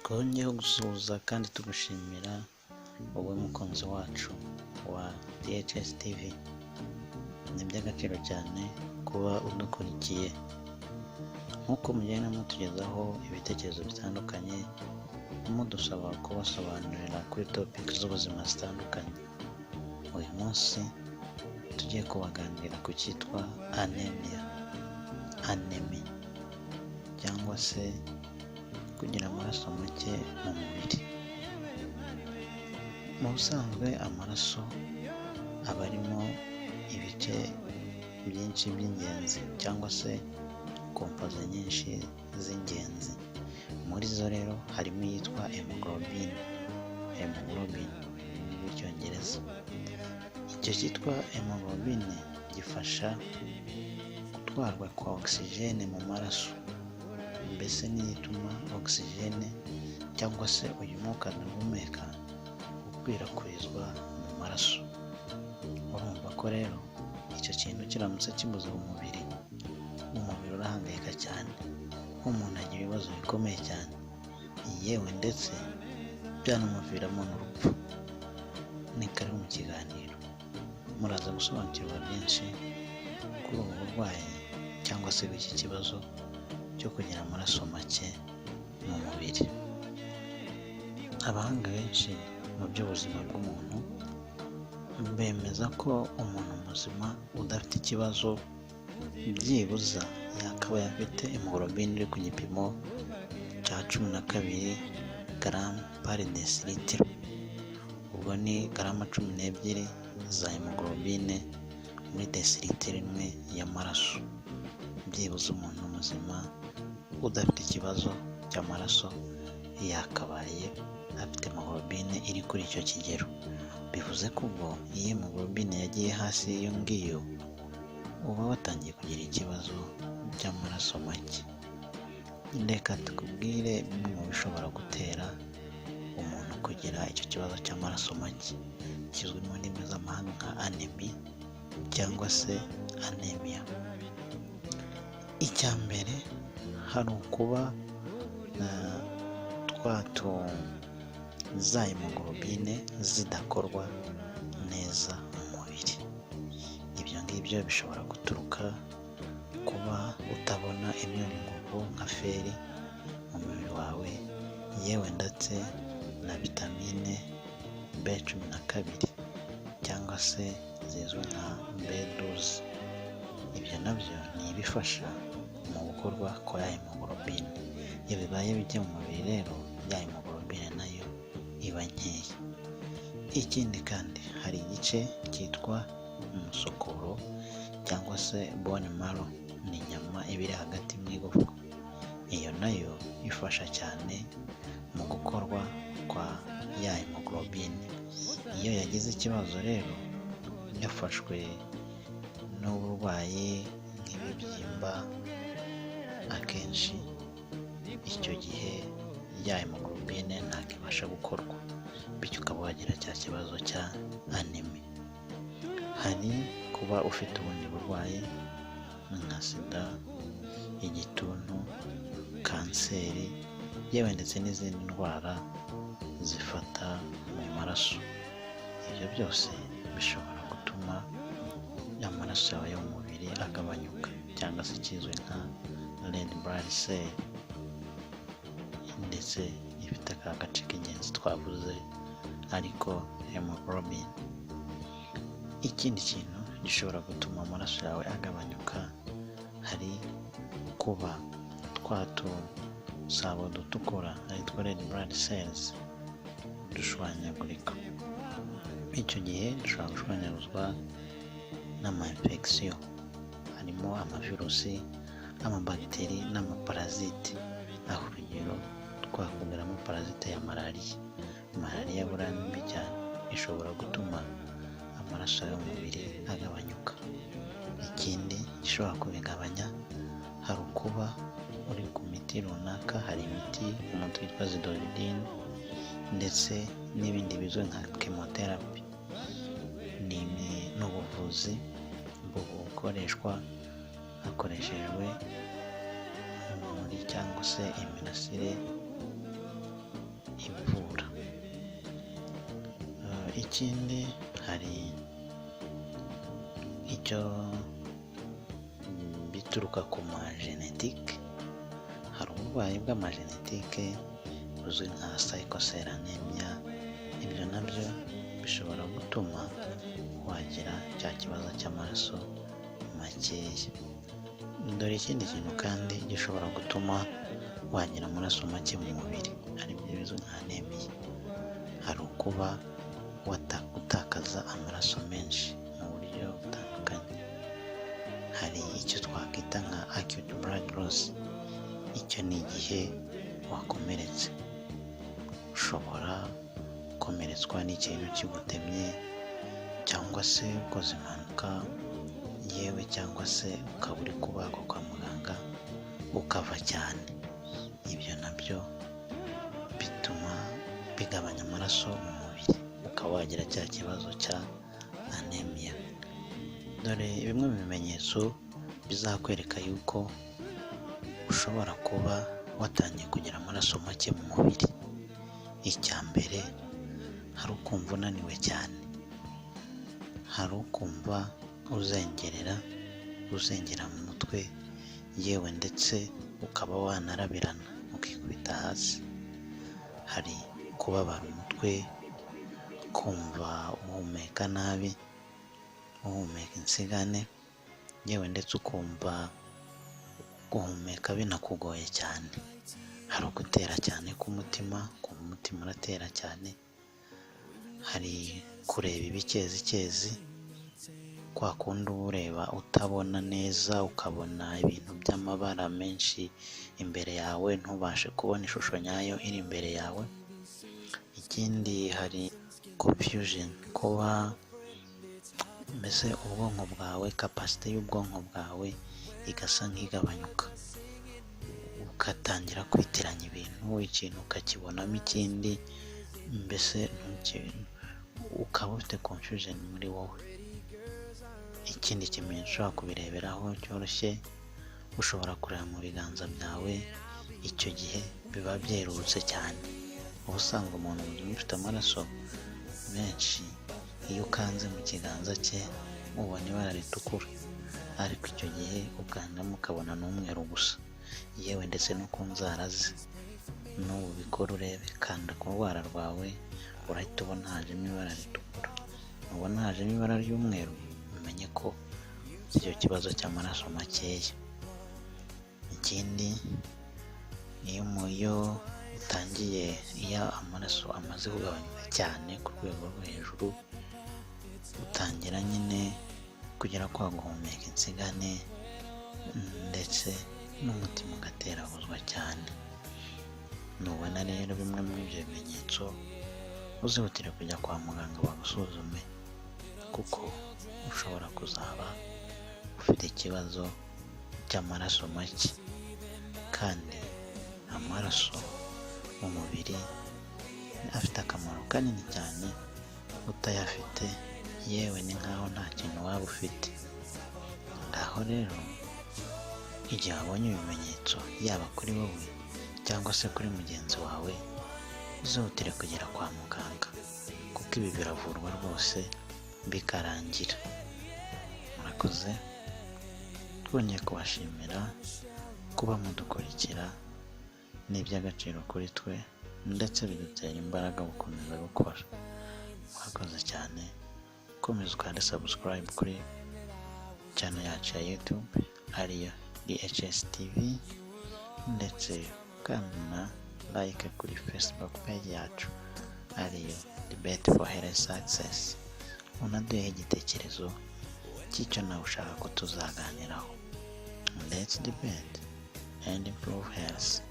Twongeyeho gusuhuza kandi tugushimira wowe mukunzi wacu wa DHS TV. Ni iby'agaciro cyane kuba udukurikiye, nk'uko mugenda mutugezaho ibitekerezo bitandukanye, mudusaba kubasobanurira kuri topic z'ubuzima zitandukanye. Uyu munsi tugiye kubaganirira ku cyitwa anemia cyangwa se kugira amaraso make mu mubiri. Mu busanzwe amaraso aba arimo ibice byinshi by'ingenzi cyangwa se kompoze nyinshi z'ingenzi. Muri zo rero harimo iyitwa hemoglobin rw'icyongereza. Icyo cyitwa hemoglobin gifasha gutwarwa kwa oxygene mu maraso, mbese niyo ituma oxygene cyangwa se uyu mwuka duhumeka ukwirakwizwa mu maraso. Urumva ko rero icyo kintu kiramutse kibuze mu mubiri urahangayika cyane, nk'umuntu agira ibibazo bikomeye cyane, yewe ndetse byanamuviramo n'urupfu. Ni karibu mu kiganiro, muraza gusobanukirwa byinshi kuri ubu burwayi cyangwa se iki kibazo cyo kugira amaraso make mu mubiri. Abahanga benshi mu by'ubuzima bw'umuntu bemeza ko umuntu muzima udafite ikibazo byibuza yakabaye afite hemoglobin iri ku gipimo cya 12 garamu par decilitre. Ubwo ni garama 12 za hemoglobin muri decilitre imwe y'amaraso. Byibuze umuntu muzima udafite ikibazo cy'amaraso yakabaye afite hemoglobin iri kuri icyo kigero. Bivuze ko ubwo iyo hemoglobin yagiye hasi y'iyo ngiyo uba watangiye kugira ikibazo cy'amaraso make. Reka tukubwire bimwe mu bishobora gutera umuntu kugira icyo kibazo cy'amaraso make, kizwi mu ndimi z'amahanga nka anemia cyangwa se anemia. Icya mbere hari ukuba za hemoglobin zidakorwa neza mu mubiri. Ibyo ngibyo bishobora guturuka kuba utabona imyunyungugu nka feri mu mubiri wawe, yewe ndetse na vitamine B12 cyangwa se zizwi nka B12. Ibyo nabyo ni ibifasha mu gukorwa kwa hemoglobin. Iyo bibaye bijya mu mubiri rero ya hemoglobin nayo iba nkeya. Ikindi kandi hari igice cyitwa umusokoro cyangwa se bone marrow, ni inyama iba iri hagati mu igufwa. Iyo nayo ifasha cyane mu gukorwa kwa ya hemoglobin. Iyo yagize ikibazo rero, yafashwe n'uburwayi nk'ibibyimba, akenshi icyo gihe ya hemoglobin ntabwo ibasha gukorwa, bityo ukaba wagira cya kibazo cya anemia. Hari kuba ufite ubundi burwayi nka sida, igituntu, kanseri, yewe ndetse n'izindi ndwara zifata mu maraso. Ibyo byose bishobora gutuma amaraso yawe yo mu mubiri agabanyuka, cyangwa se ikizwi nka red blood cell, ndetse ifite aka gace k'ingenzi twavuze ariko hemoglobin. Ikindi kintu gishobora gutuma amaraso yawe agabanyuka hari kuba tusabo dutukura aritwo red blood cells dushwanyagurika. Icyo gihe dushobora gushwanyaguzwa n'ama-infection, harimo amavirusi, amabagiteri n'amaparasite. Aho urugero twakugeramo parasite ya malariya buriya ni mbi cyane, ishobora gutuma amaraso yo mu mubiri agabanyuka. Ikindi gishobora kubigabanya hari ukuba uri ku miti runaka. Hari imiti umuti witwa zidovudine ndetse n'ibindi bizwi nka chemotherapy. Ni ubuvuzi bukoreshwa hakoreshejwe urumuri cyangwa se imirasire Ikindi hari icyo bituruka ku majenetike. Hari uburwayi bw'amajenetike buzwi nka psychoseronemia. Ibyo nabyo bishobora gutuma wagira cya kibazo cy'amaraso makeya. Dore ikindi kintu kandi gishobora gutuma wagira amaraso make mu mubiri, ari byo bizwi nka anemia. Hari ukuba utakaza amaraso menshi mu buryo butandukanye. Hari icyo twakwita nka acute blood loss. Icyo ni igihe wakomeretse, ushobora gukomeretswa n'ikintu kigutemye, cyangwa se ukoze impanuka, yewe cyangwa se ukaba uri kubagwa kwa muganga ukava cyane. Ibyo nabyo bituma bigabanya amaraso mu mubiri, ukaba wagira cya kibazo cya anemia. Dore bimwe mu bimenyetso bizakwereka yuko ushobora kuba watangiye kugira amaraso make mu mubiri. Icya mbere, hari ukumva unaniwe cyane, hari ukumva uzengera mu mutwe, yewe ndetse ukaba wanarabirana ukikubita hasi. Hari kubabara umutwe, kumva uhumeka nabi, uhumeka insigane, yewe ndetse ukumva guhumeka binakugoye cyane. Hari ugutera cyane k'umutima, kumva umutima uratera cyane. Hari kureba ibikezi, kwa kundi uba ureba utabona neza, ukabona ibintu by'amabara menshi imbere yawe, ntubashe kubona ishusho nyayo iri imbere yawe. Ikindi, hari confusion, kuba mbese ubwonko bwawe, kapasite y'ubwonko bwawe igasa nk'igabanyuka, ugatangira kwitiranya ikintu ukakibonamo ikindi, mbese ukaba ufite confusion muri wowe. Ikindi kimenyetso ushobora kubireberaho cyoroshye, ushobora kureba mu biganza byawe, icyo gihe biba byerurutse cyane. Uba usanga umuntu ufite amaraso menshi, iyo ukanze mu kiganza cye ubona ibara ritukura, ariko icyo gihe ukandamo ukabona n'umweru gusa. Yewe ndetse no ku nzara ze, n'ubu bikora urebe, kanda ku rwara rwawe urahita ubona hajemo ibara ritukura. Nubona hajemo ibara ry'umweru, umenye ko icyo kibazo cy'amaraso makeya. Ikindi, iyo utangiye, iyo amaraso amaze kugabanyuka cyane ku rwego rwo hejuru, utangira nyine kugira kwa guhumeka insigane, ndetse n'umutima ugaterabuzwa cyane. Nubona rero bimwe muri ibyo bimenyetso, uzihutire kujya kwa muganga bagusuzume, kuko ushobora kuzaba ufite ikibazo cy'amaraso make. Kandi amaraso mu mubiri afite akamaro kanini cyane, utayafite yewe ni nkaho nta kintu waba ufite. Ngaho rero, igihe wabonye ibimenyetso, yaba kuri wowe cyangwa se kuri mugenzi wawe, uzihutire kugera kwa muganga, kuko ibi biravurwa rwose bikarangira. Murakoze, twongeye kubashimira kuba mudukurikira. Ni iby'agaciro kuri twe, ndetse bidutera imbaraga gukomeza gukora. Murakoze cyane, komeza ukande subscribe kuri channel yacu ya YouTube ariyo DHS TV, ndetse ukanda like kuri Facebook page yacu ariyo Debate for Health Success. Unaduhe igitekerezo cy'icyo nawe ushaka ko tuzaganiraho. Let's debate and improve health.